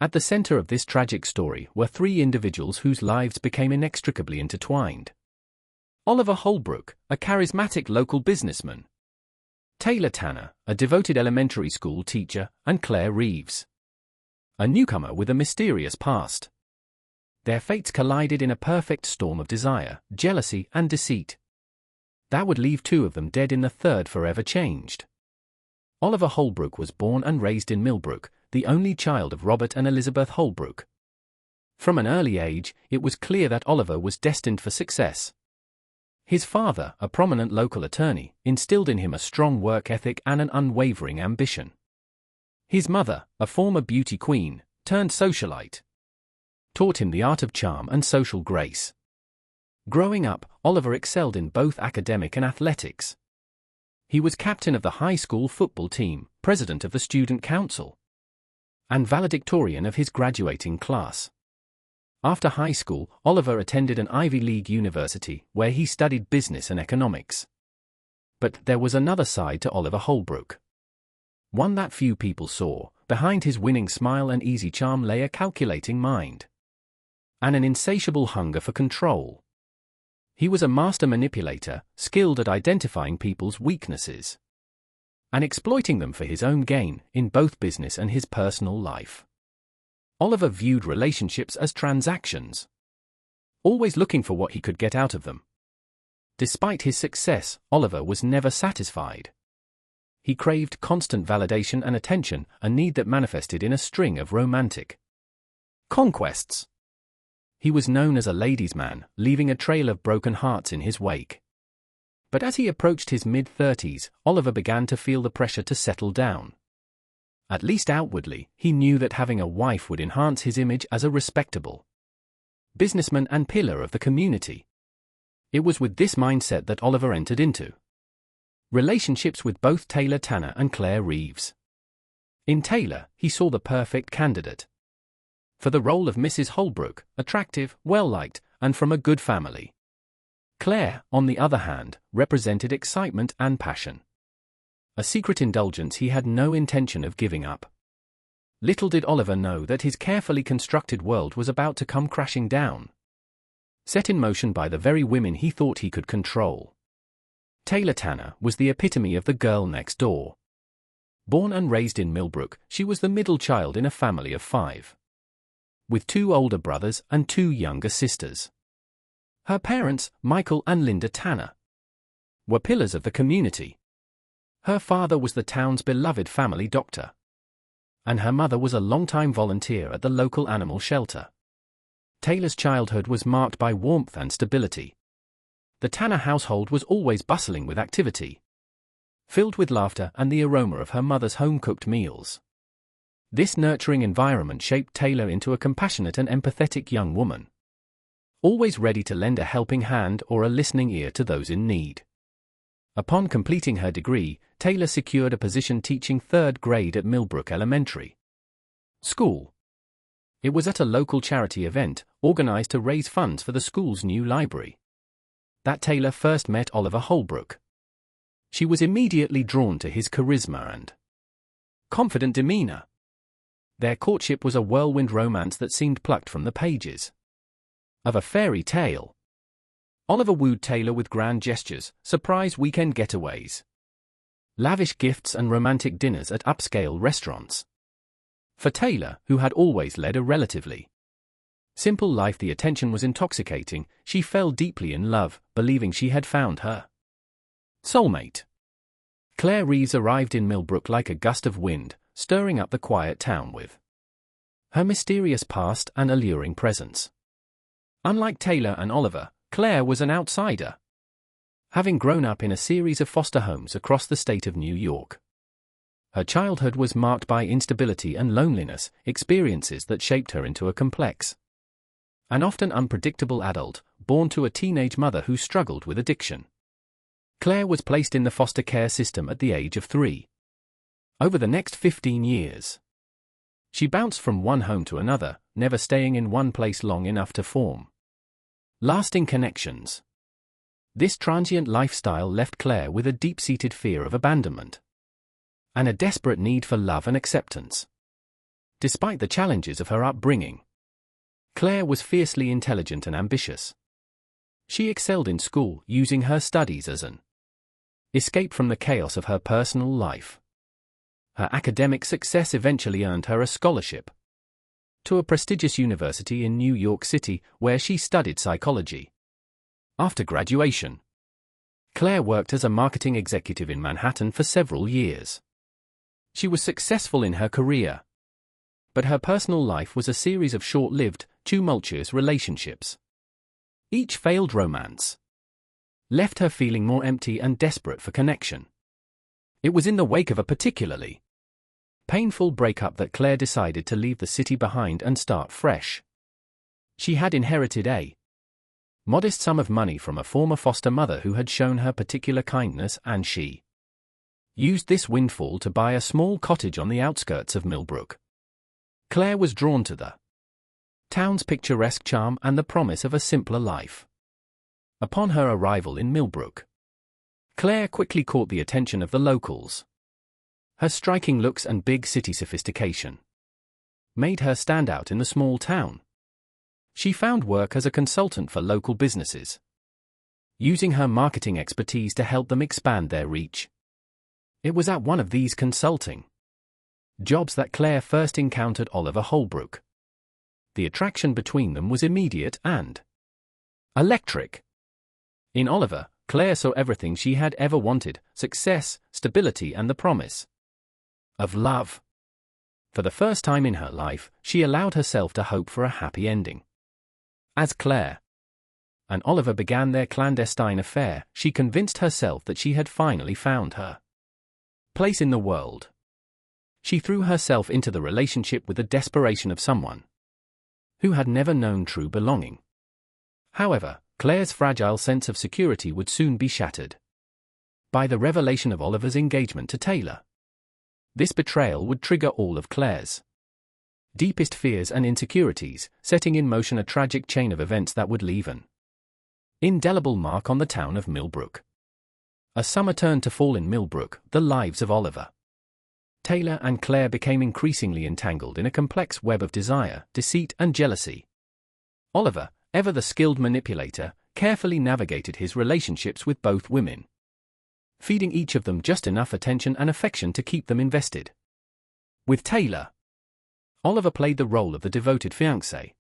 At the center of this tragic story were three individuals whose lives became inextricably intertwined. Oliver Holbrook, a charismatic local businessman. Taylor Tanner, a devoted elementary school teacher, and Claire Reeves, a newcomer with a mysterious past. Their fates collided in a perfect storm of desire, jealousy, and deceit. That would leave two of them dead, in the third forever changed. Oliver Holbrook was born and raised in Millbrook, the only child of Robert and Elizabeth Holbrook. From an early age, it was clear that Oliver was destined for success. His father, a prominent local attorney, instilled in him a strong work ethic and an unwavering ambition. His mother, a former beauty queen, turned socialite, taught him the art of charm and social grace. Growing up, Oliver excelled in both academic and athletics. He was captain of the high school football team, president of the student council, and valedictorian of his graduating class. After high school, Oliver attended an Ivy League university where he studied business and economics. But there was another side to Oliver Holbrook. One that few people saw. Behind his winning smile and easy charm lay a calculating mind, and an insatiable hunger for control. He was a master manipulator, skilled at identifying people's weaknesses and exploiting them for his own gain, in both business and his personal life. Oliver viewed relationships as transactions, always looking for what he could get out of them. Despite his success, Oliver was never satisfied. He craved constant validation and attention, a need that manifested in a string of romantic conquests. He was known as a ladies' man, leaving a trail of broken hearts in his wake. But as he approached his mid-30s, Oliver began to feel the pressure to settle down. At least outwardly, he knew that having a wife would enhance his image as a respectable businessman and pillar of the community. It was with this mindset that Oliver entered into relationships with both Taylor Tanner and Claire Reeves. In Taylor, he saw the perfect candidate for the role of Mrs. Holbrook, attractive, well-liked, and from a good family. Claire, on the other hand, represented excitement and passion, a secret indulgence he had no intention of giving up. Little did Oliver know that his carefully constructed world was about to come crashing down, set in motion by the very women he thought he could control. Taylor Tanner was the epitome of the girl next door. Born and raised in Millbrook, she was the middle child in a family of 5, with 2 older brothers and 2 younger sisters. Her parents, Michael and Linda Tanner, were pillars of the community. Her father was the town's beloved family doctor, and her mother was a longtime volunteer at the local animal shelter. Taylor's childhood was marked by warmth and stability. The Tanner household was always bustling with activity, filled with laughter and the aroma of her mother's home-cooked meals. This nurturing environment shaped Taylor into a compassionate and empathetic young woman, always ready to lend a helping hand or a listening ear to those in need. Upon completing her degree, Taylor secured a position teaching 3rd grade at Millbrook Elementary School. It was at a local charity event, organized to raise funds for the school's new library, that Taylor first met Oliver Holbrook. She was immediately drawn to his charisma and confident demeanor. Their courtship was a whirlwind romance that seemed plucked from the pages of a fairy tale. Oliver wooed Taylor with grand gestures, surprise weekend getaways, lavish gifts and romantic dinners at upscale restaurants. For Taylor, who had always led a relatively simple life, the attention was intoxicating. She fell deeply in love, believing she had found her soulmate. Claire Reeves arrived in Millbrook like a gust of wind, stirring up the quiet town with her mysterious past and alluring presence. Unlike Taylor and Oliver, Claire was an outsider, having grown up in a series of foster homes across the state of New York. Her childhood was marked by instability and loneliness, experiences that shaped her into a complex and often unpredictable adult, born to a teenage mother who struggled with addiction. Claire was placed in the foster care system at the age of 3. Over the next 15 years, she bounced from one home to another, never staying in one place long enough to form lasting connections. This transient lifestyle left Claire with a deep-seated fear of abandonment and a desperate need for love and acceptance. Despite the challenges of her upbringing, Claire was fiercely intelligent and ambitious. She excelled in school, using her studies as an escape from the chaos of her personal life. Her academic success eventually earned her a scholarship to a prestigious university in New York City, where she studied psychology. After graduation, Claire worked as a marketing executive in Manhattan for several years. She was successful in her career, but her personal life was a series of short-lived, tumultuous relationships. Each failed romance left her feeling more empty and desperate for connection. It was in the wake of a particularly painful breakup that Claire decided to leave the city behind and start fresh. She had inherited a modest sum of money from a former foster mother who had shown her particular kindness, and she used this windfall to buy a small cottage on the outskirts of Millbrook. Claire was drawn to the town's picturesque charm and the promise of a simpler life. Upon her arrival in Millbrook, Claire quickly caught the attention of the locals. Her striking looks and big city sophistication made her stand out in the small town. She found work as a consultant for local businesses, using her marketing expertise to help them expand their reach. It was at one of these consulting jobs that Claire first encountered Oliver Holbrook. The attraction between them was immediate and electric. In Oliver, Claire saw everything she had ever wanted: success, stability, and the promise of love. For the first time in her life, she allowed herself to hope for a happy ending. As Claire and Oliver began their clandestine affair, she convinced herself that she had finally found her place in the world. She threw herself into the relationship with the desperation of someone who had never known true belonging. However, Claire's fragile sense of security would soon be shattered by the revelation of Oliver's engagement to Taylor. This betrayal would trigger all of Claire's deepest fears and insecurities, setting in motion a tragic chain of events that would leave an indelible mark on the town of Millbrook. As summer turned to fall in Millbrook, the lives of Oliver, Taylor, and Claire became increasingly entangled in a complex web of desire, deceit, and jealousy. Oliver, ever the skilled manipulator, carefully navigated his relationships with both women, feeding each of them just enough attention and affection to keep them invested. With Taylor, Oliver played the role of the devoted fiancé.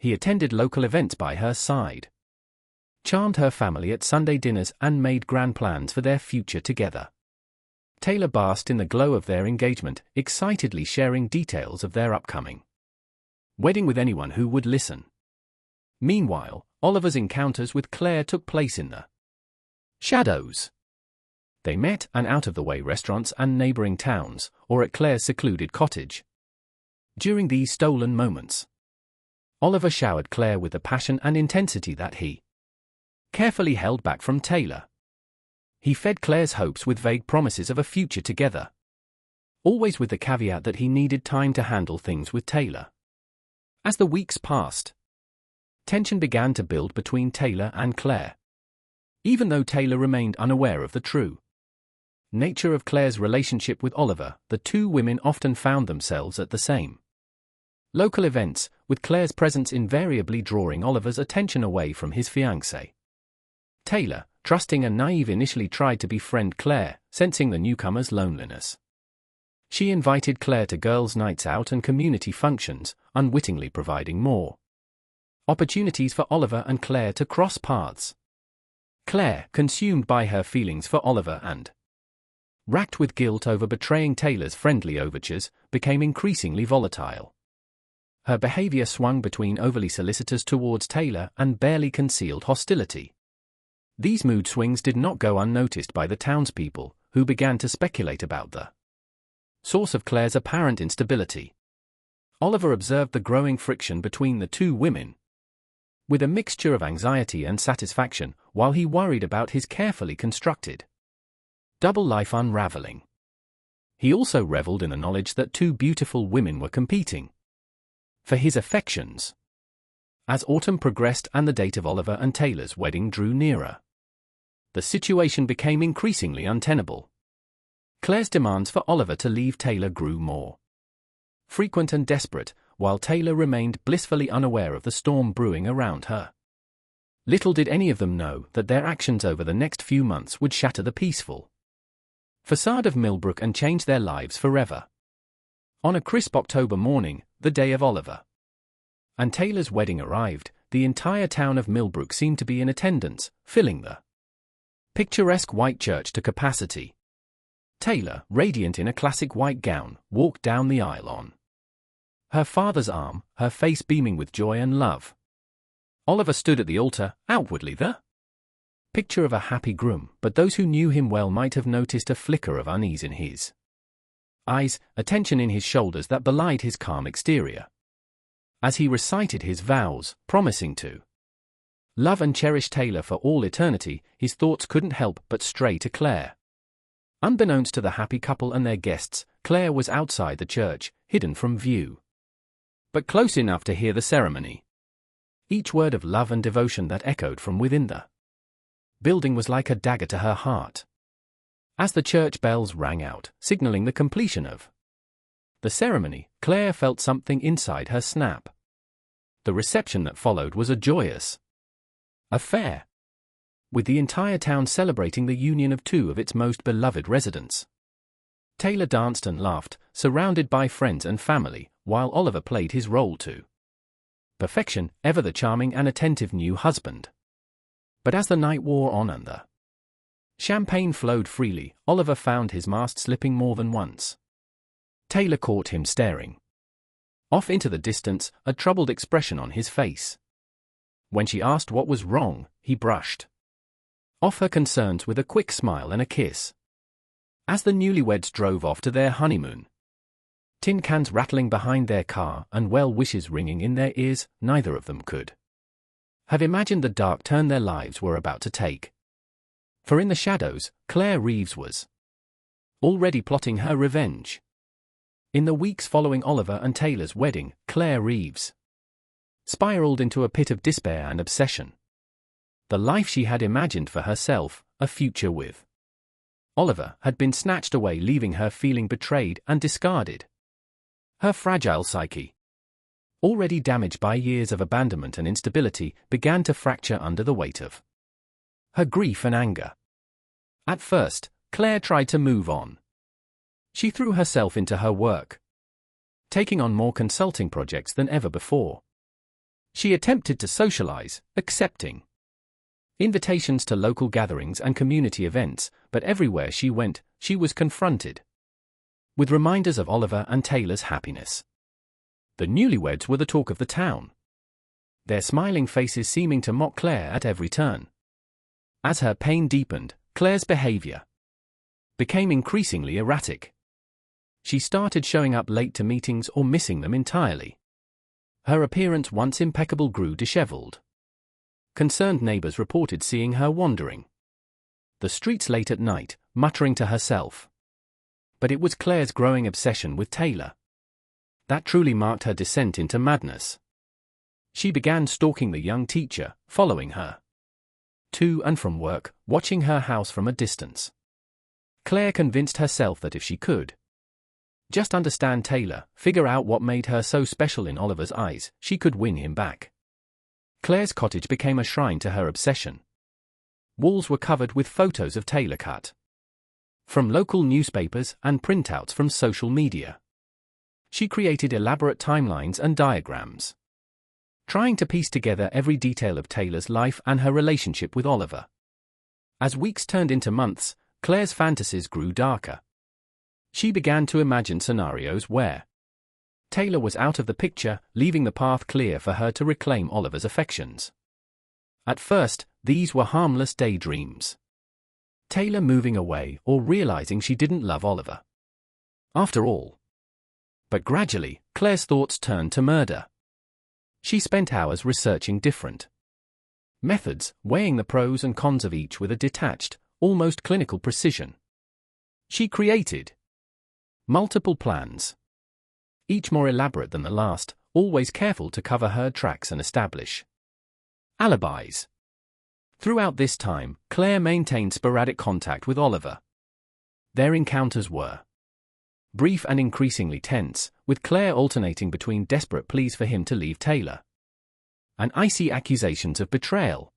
He attended local events by her side, charmed her family at Sunday dinners, and made grand plans for their future together. Taylor basked in the glow of their engagement, excitedly sharing details of their upcoming wedding with anyone who would listen. Meanwhile, Oliver's encounters with Claire took place in the shadows. They met at out-of-the-way restaurants and neighboring towns, or at Claire's secluded cottage. During these stolen moments, Oliver showered Claire with the passion and intensity that he carefully held back from Taylor. He fed Claire's hopes with vague promises of a future together, always with the caveat that he needed time to handle things with Taylor. As the weeks passed, tension began to build between Taylor and Claire. Even though Taylor remained unaware of the true nature of Claire's relationship with Oliver, the two women often found themselves at the same local events, with Claire's presence invariably drawing Oliver's attention away from his fiancée. Taylor, trusting and naive, initially tried to befriend Claire, sensing the newcomer's loneliness. She invited Claire to girls' nights out and community functions, unwittingly providing more opportunities for Oliver and Claire to cross paths. Claire, consumed by her feelings for Oliver and racked with guilt over betraying Taylor's friendly overtures, became increasingly volatile. Her behavior swung between overly solicitous towards Taylor and barely concealed hostility. These mood swings did not go unnoticed by the townspeople, who began to speculate about the source of Claire's apparent instability. Oliver observed the growing friction between the two women with a mixture of anxiety and satisfaction, while he worried about his carefully constructed double life unraveling. He also reveled in the knowledge that two beautiful women were competing for his affections. As autumn progressed and the date of Oliver and Taylor's wedding drew nearer, the situation became increasingly untenable. Claire's demands for Oliver to leave Taylor grew more frequent and desperate, while Taylor remained blissfully unaware of the storm brewing around her. Little did any of them know that their actions over the next few months would shatter the peaceful facade of Millbrook and change their lives forever. On a crisp October morning, the day of Oliver and Taylor's wedding arrived, the entire town of Millbrook seemed to be in attendance, filling the picturesque white church to capacity. Taylor, radiant in a classic white gown, walked down the aisle on her father's arm, her face beaming with joy and love. Oliver stood at the altar, outwardly the picture of a happy groom, but those who knew him well might have noticed a flicker of unease in his eyes, a tension in his shoulders that belied his calm exterior. As he recited his vows, promising to love and cherish Taylor for all eternity, his thoughts couldn't help but stray to Claire. Unbeknownst to the happy couple and their guests, Claire was outside the church, hidden from view, but close enough to hear the ceremony. Each word of love and devotion that echoed from within the building was like a dagger to her heart. As the church bells rang out, signaling the completion of the ceremony, Claire felt something inside her snap. The reception that followed was a joyous affair, with the entire town celebrating the union of two of its most beloved residents. Taylor danced and laughed, surrounded by friends and family, while Oliver played his role to perfection, ever the charming and attentive new husband. But as the night wore on and the champagne flowed freely, Oliver found his mask slipping more than once. Taylor caught him staring off into the distance, a troubled expression on his face. When she asked what was wrong, he brushed off her concerns with a quick smile and a kiss. As the newlyweds drove off to their honeymoon, tin cans rattling behind their car and well wishes ringing in their ears, neither of them could have imagined the dark turn their lives were about to take. For in the shadows, Claire Reeves was already plotting her revenge. In the weeks following Oliver and Taylor's wedding, Claire Reeves spiraled into a pit of despair and obsession. The life she had imagined for herself, a future with Oliver, had been snatched away, leaving her feeling betrayed and discarded. Her fragile psyche, already damaged by years of abandonment and instability, began to fracture under the weight of her grief and anger. At first, Claire tried to move on. She threw herself into her work, taking on more consulting projects than ever before. She attempted to socialize, accepting invitations to local gatherings and community events, but everywhere she went, she was confronted with reminders of Oliver and Taylor's happiness. The newlyweds were the talk of the town, their smiling faces seeming to mock Claire at every turn. As her pain deepened, Claire's behavior became increasingly erratic. She started showing up late to meetings or missing them entirely. Her appearance, once impeccable, grew disheveled. Concerned neighbors reported seeing her wandering the streets late at night, muttering to herself. But it was Claire's growing obsession with Taylor that truly marked her descent into madness. She began stalking the young teacher, following her to and from work, watching her house from a distance. Claire convinced herself that if she could just understand Taylor, figure out what made her so special in Oliver's eyes, she could win him back. Claire's cottage became a shrine to her obsession. Walls were covered with photos of Taylor cut from local newspapers and printouts from social media. She created elaborate timelines and diagrams, trying to piece together every detail of Taylor's life and her relationship with Oliver. As weeks turned into months, Claire's fantasies grew darker. She began to imagine scenarios where Taylor was out of the picture, leaving the path clear for her to reclaim Oliver's affections. At first, these were harmless daydreams. Taylor moving away or realizing she didn't love Oliver after all. But gradually, Claire's thoughts turned to murder. She spent hours researching different methods, weighing the pros and cons of each with a detached, almost clinical precision. She created multiple plans, each more elaborate than the last, always careful to cover her tracks and establish alibis. Throughout this time, Claire maintained sporadic contact with Oliver. Their encounters were brief and increasingly tense, with Claire alternating between desperate pleas for him to leave Taylor and icy accusations of betrayal.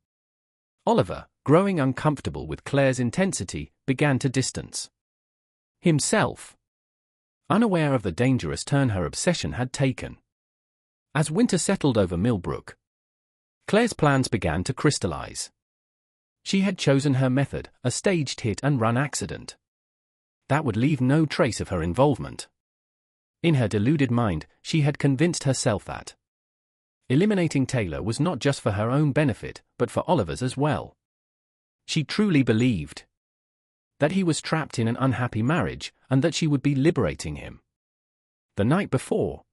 Oliver, growing uncomfortable with Claire's intensity, began to distance himself, unaware of the dangerous turn her obsession had taken. As winter settled over Millbrook, Claire's plans began to crystallize. She had chosen her method, a staged hit-and-run accident that would leave no trace of her involvement. In her deluded mind, she had convinced herself that eliminating Taylor was not just for her own benefit, but for Oliver's as well. She truly believed that he was trapped in an unhappy marriage, and that she would be liberating him. The night before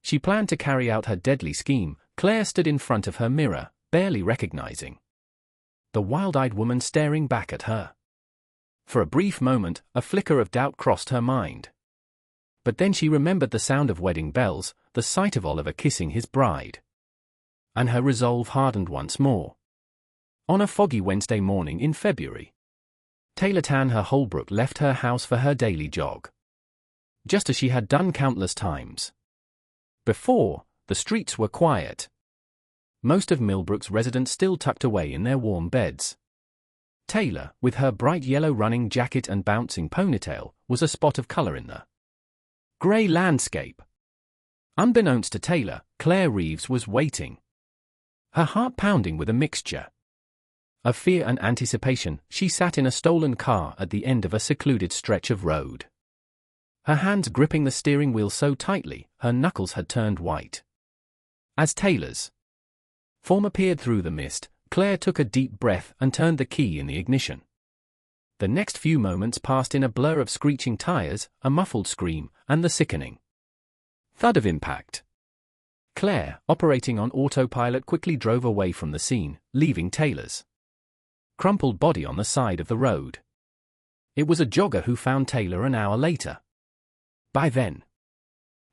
she planned to carry out her deadly scheme, Claire stood in front of her mirror, barely recognizing the wild-eyed woman staring back at her. For a brief moment, a flicker of doubt crossed her mind. But then she remembered the sound of wedding bells, the sight of Oliver kissing his bride, and her resolve hardened once more. On a foggy Wednesday morning in February, Taylor Tanner Holbrook left her house for her daily jog. Just as she had done countless times before, the streets were quiet. Most of Millbrook's residents still tucked away in their warm beds. Taylor, with her bright yellow running jacket and bouncing ponytail, was a spot of color in the gray landscape. Unbeknownst to Taylor, Claire Reeves was waiting, her heart pounding with a mixture of fear and anticipation. She sat in a stolen car at the end of a secluded stretch of road, her hands gripping the steering wheel so tightly, her knuckles had turned white. As Taylor's form appeared through the mist, Claire took a deep breath and turned the key in the ignition. The next few moments passed in a blur of screeching tires, a muffled scream, and the sickening thud of impact. Claire, operating on autopilot, quickly drove away from the scene, leaving Taylor's crumpled body on the side of the road. It was a jogger who found Taylor an hour later. By then,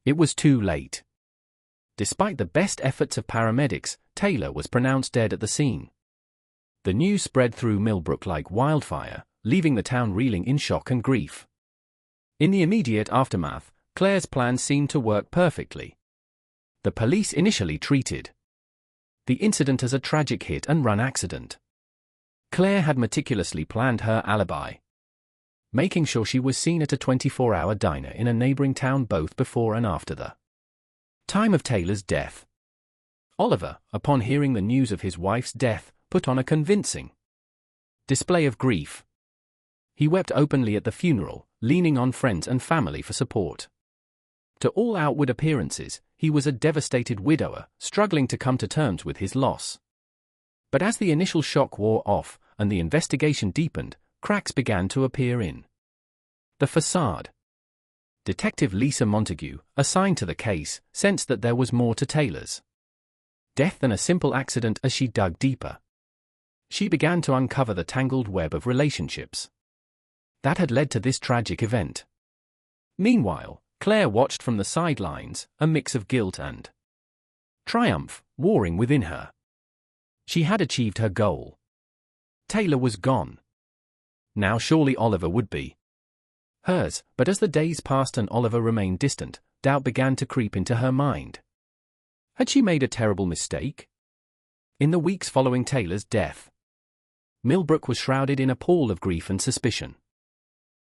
it was too late. Despite the best efforts of paramedics, Taylor was pronounced dead at the scene. The news spread through Millbrook like wildfire, leaving the town reeling in shock and grief. In the immediate aftermath, Claire's plan seemed to work perfectly. The police initially treated the incident as a tragic hit-and-run accident. Claire had meticulously planned her alibi, making sure she was seen at a 24-hour diner in a neighboring town both before and after the time of Taylor's death. Oliver, upon hearing the news of his wife's death, put on a convincing display of grief. He wept openly at the funeral, leaning on friends and family for support. To all outward appearances, he was a devastated widower, struggling to come to terms with his loss. But as the initial shock wore off and the investigation deepened, cracks began to appear in the facade. Detective Lisa Montague, assigned to the case, sensed that there was more to Taylor's death than a simple accident. As she dug deeper, she began to uncover the tangled web of relationships that had led to this tragic event. Meanwhile, Claire watched from the sidelines, a mix of guilt and triumph warring within her. She had achieved her goal. Taylor was gone. Now surely Oliver would be hers, but as the days passed and Oliver remained distant, doubt began to creep into her mind. Had she made a terrible mistake? In the weeks following Taylor's death, Millbrook was shrouded in a pall of grief and suspicion.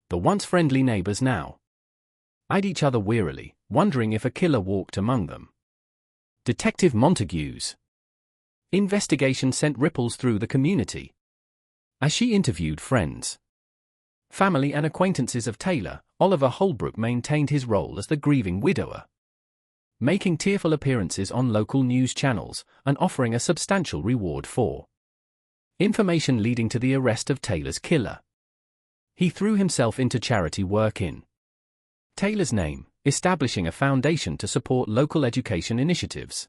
The once friendly neighbors now eyed each other wearily, wondering if a killer walked among them. Detective Montague's investigation sent ripples through the community. As she interviewed friends, family and acquaintances of Taylor, Oliver Holbrook maintained his role as the grieving widower, making tearful appearances on local news channels and offering a substantial reward for information leading to the arrest of Taylor's killer. He threw himself into charity work in Taylor's name, establishing a foundation to support local education initiatives.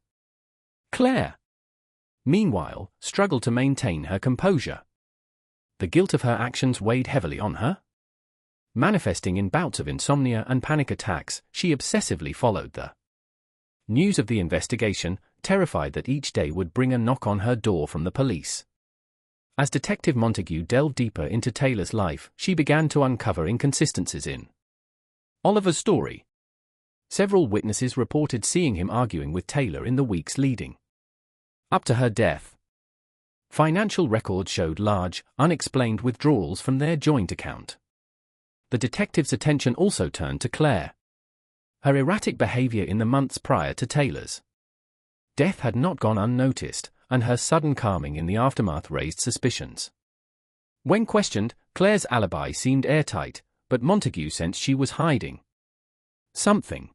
Claire, meanwhile, struggled to maintain her composure. The guilt of her actions weighed heavily on her. Manifesting in bouts of insomnia and panic attacks, she obsessively followed the news of the investigation, terrified that each day would bring a knock on her door from the police. As Detective Montague delved deeper into Taylor's life, she began to uncover inconsistencies in Oliver's story. Several witnesses reported seeing him arguing with Taylor in the weeks leading up to her death. Financial records showed large, unexplained withdrawals from their joint account. The detective's attention also turned to Claire. Her erratic behavior in the months prior to Taylor's death had not gone unnoticed, and her sudden calming in the aftermath raised suspicions. When questioned, Claire's alibi seemed airtight, but Montague sensed she was hiding something.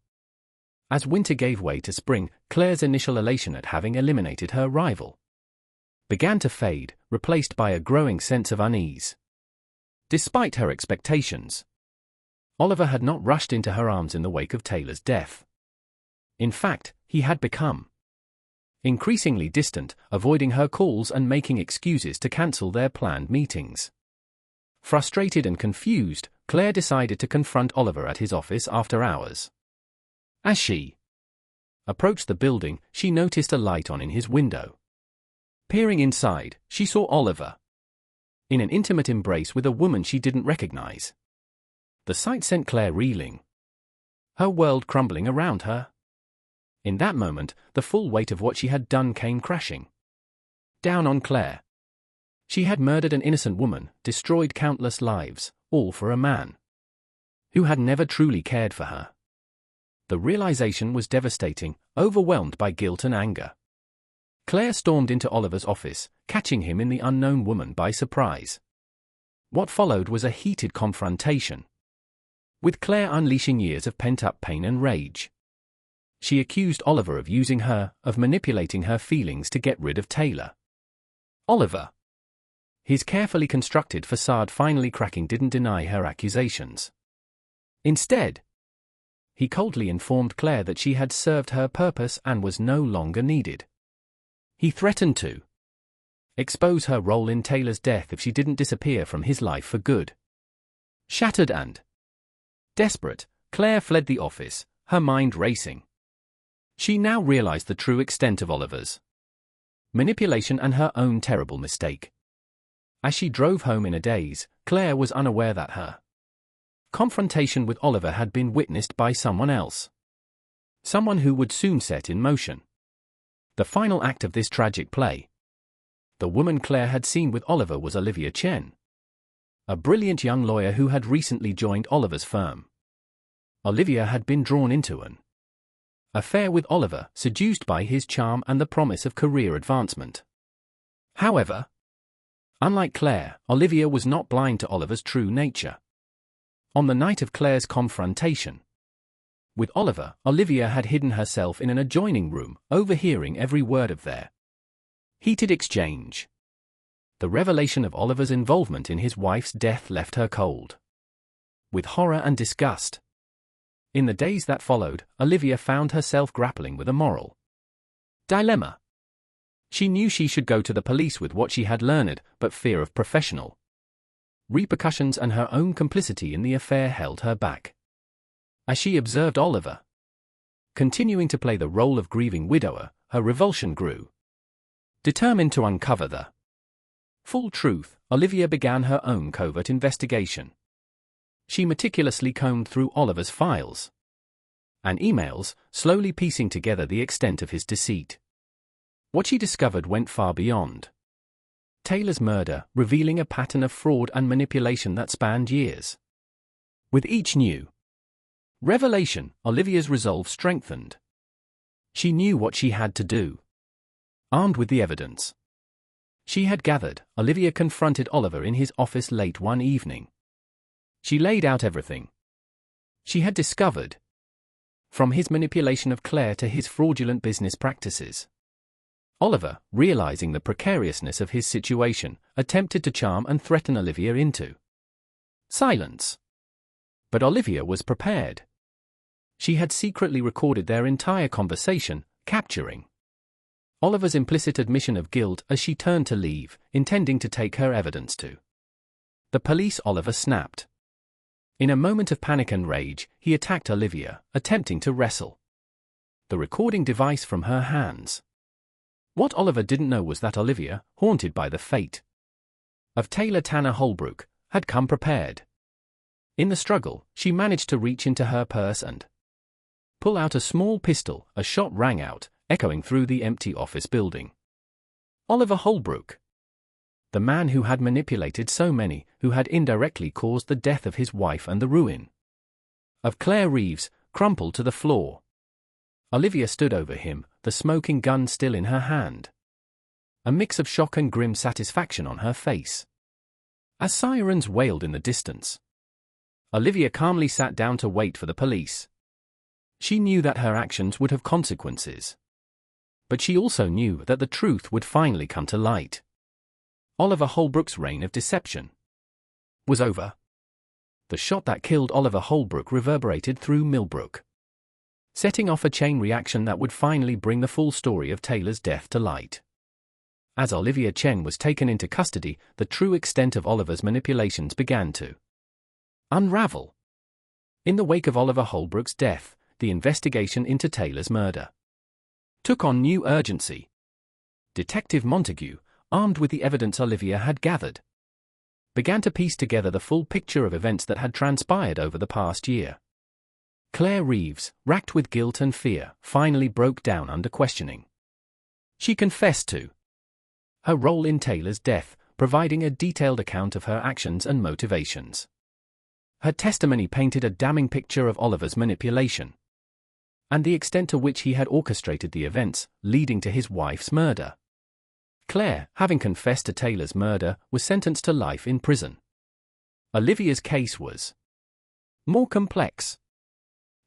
As winter gave way to spring, Claire's initial elation at having eliminated her rival began to fade, replaced by a growing sense of unease. Despite her expectations, Oliver had not rushed into her arms in the wake of Taylor's death. In fact, he had become increasingly distant, avoiding her calls and making excuses to cancel their planned meetings. Frustrated and confused, Claire decided to confront Oliver at his office after hours. As she approached the building, she noticed a light on in his window. Peering inside, she saw Oliver in an intimate embrace with a woman she didn't recognize. The sight sent Claire reeling, her world crumbling around her. In that moment, the full weight of what she had done came crashing down on Claire. She had murdered an innocent woman, destroyed countless lives, all for a man who had never truly cared for her. The realization was devastating, overwhelmed by guilt and anger. Claire stormed into Oliver's office, catching him in the unknown woman by surprise. What followed was a heated confrontation, with Claire unleashing years of pent-up pain and rage. She accused Oliver of using her, of manipulating her feelings to get rid of Taylor. Oliver, his carefully constructed facade finally cracking, didn't deny her accusations. Instead, he coldly informed Claire that she had served her purpose and was no longer needed. He threatened to expose her role in Taylor's death if she didn't disappear from his life for good. Shattered and desperate, Claire fled the office, her mind racing. She now realized the true extent of Oliver's manipulation and her own terrible mistake. As she drove home in a daze, Claire was unaware that her confrontation with Oliver had been witnessed by someone else. Someone who would soon set in motion the final act of this tragic play. The woman Claire had seen with Oliver was Olivia Chen, a brilliant young lawyer who had recently joined Oliver's firm. Olivia had been drawn into an affair with Oliver, seduced by his charm and the promise of career advancement. However, unlike Claire, Olivia was not blind to Oliver's true nature. On the night of Claire's confrontation with Oliver, Olivia had hidden herself in an adjoining room, overhearing every word of their heated exchange. The revelation of Oliver's involvement in his wife's death left her cold with horror and disgust. In the days that followed, Olivia found herself grappling with a moral dilemma. She knew she should go to the police with what she had learned, but fear of professional repercussions and her own complicity in the affair held her back. As she observed Oliver continuing to play the role of grieving widower, her revulsion grew. Determined to uncover the full truth, Olivia began her own covert investigation. She meticulously combed through Oliver's files and emails, slowly piecing together the extent of his deceit. What she discovered went far beyond Taylor's murder, revealing a pattern of fraud and manipulation that spanned years. With each new revelation, Olivia's resolve strengthened. She knew what she had to do. Armed with the evidence she had gathered, Olivia confronted Oliver in his office late one evening. She laid out everything she had discovered, from his manipulation of Claire to his fraudulent business practices. Oliver, realizing the precariousness of his situation, attempted to charm and threaten Olivia into silence. But Olivia was prepared. She had secretly recorded their entire conversation, capturing Oliver's implicit admission of guilt as she turned to leave, intending to take her evidence to the police. Oliver snapped. In a moment of panic and rage, he attacked Olivia, attempting to wrestle the recording device from her hands. What Oliver didn't know was that Olivia, haunted by the fate of Taylor Tanner Holbrook, had come prepared. In the struggle, she managed to reach into her purse and pull out a small pistol. A shot rang out, echoing through the empty office building. Oliver Holbrook, the man who had manipulated so many, who had indirectly caused the death of his wife and the ruin of Claire Reeves, crumpled to the floor. Olivia stood over him, the smoking gun still in her hand, a mix of shock and grim satisfaction on her face. As sirens wailed in the distance, Olivia calmly sat down to wait for the police. She knew that her actions would have consequences. But she also knew that the truth would finally come to light. Oliver Holbrook's reign of deception was over. The shot that killed Oliver Holbrook reverberated through Millbrook, setting off a chain reaction that would finally bring the full story of Taylor's death to light. As Olivia Chen was taken into custody, the true extent of Oliver's manipulations began to unravel. In the wake of Oliver Holbrook's death, the investigation into Taylor's murder took on new urgency. Detective Montague, armed with the evidence Olivia had gathered, began to piece together the full picture of events that had transpired over the past year. Claire Reeves, racked with guilt and fear, finally broke down under questioning. She confessed to her role in Taylor's death, providing a detailed account of her actions and motivations. Her testimony painted a damning picture of Oliver's manipulation and the extent to which he had orchestrated the events leading to his wife's murder. Claire, having confessed to Taylor's murder, was sentenced to life in prison. Olivia's case was more complex.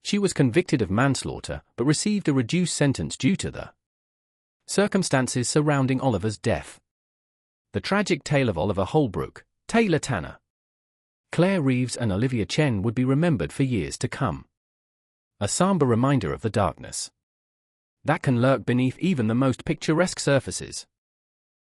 She was convicted of manslaughter but received a reduced sentence due to the circumstances surrounding Oliver's death. The tragic tale of Oliver Holbrook, Taylor Tanner, Claire Reeves and Olivia Chen would be remembered for years to come. A somber reminder of the darkness that can lurk beneath even the most picturesque surfaces.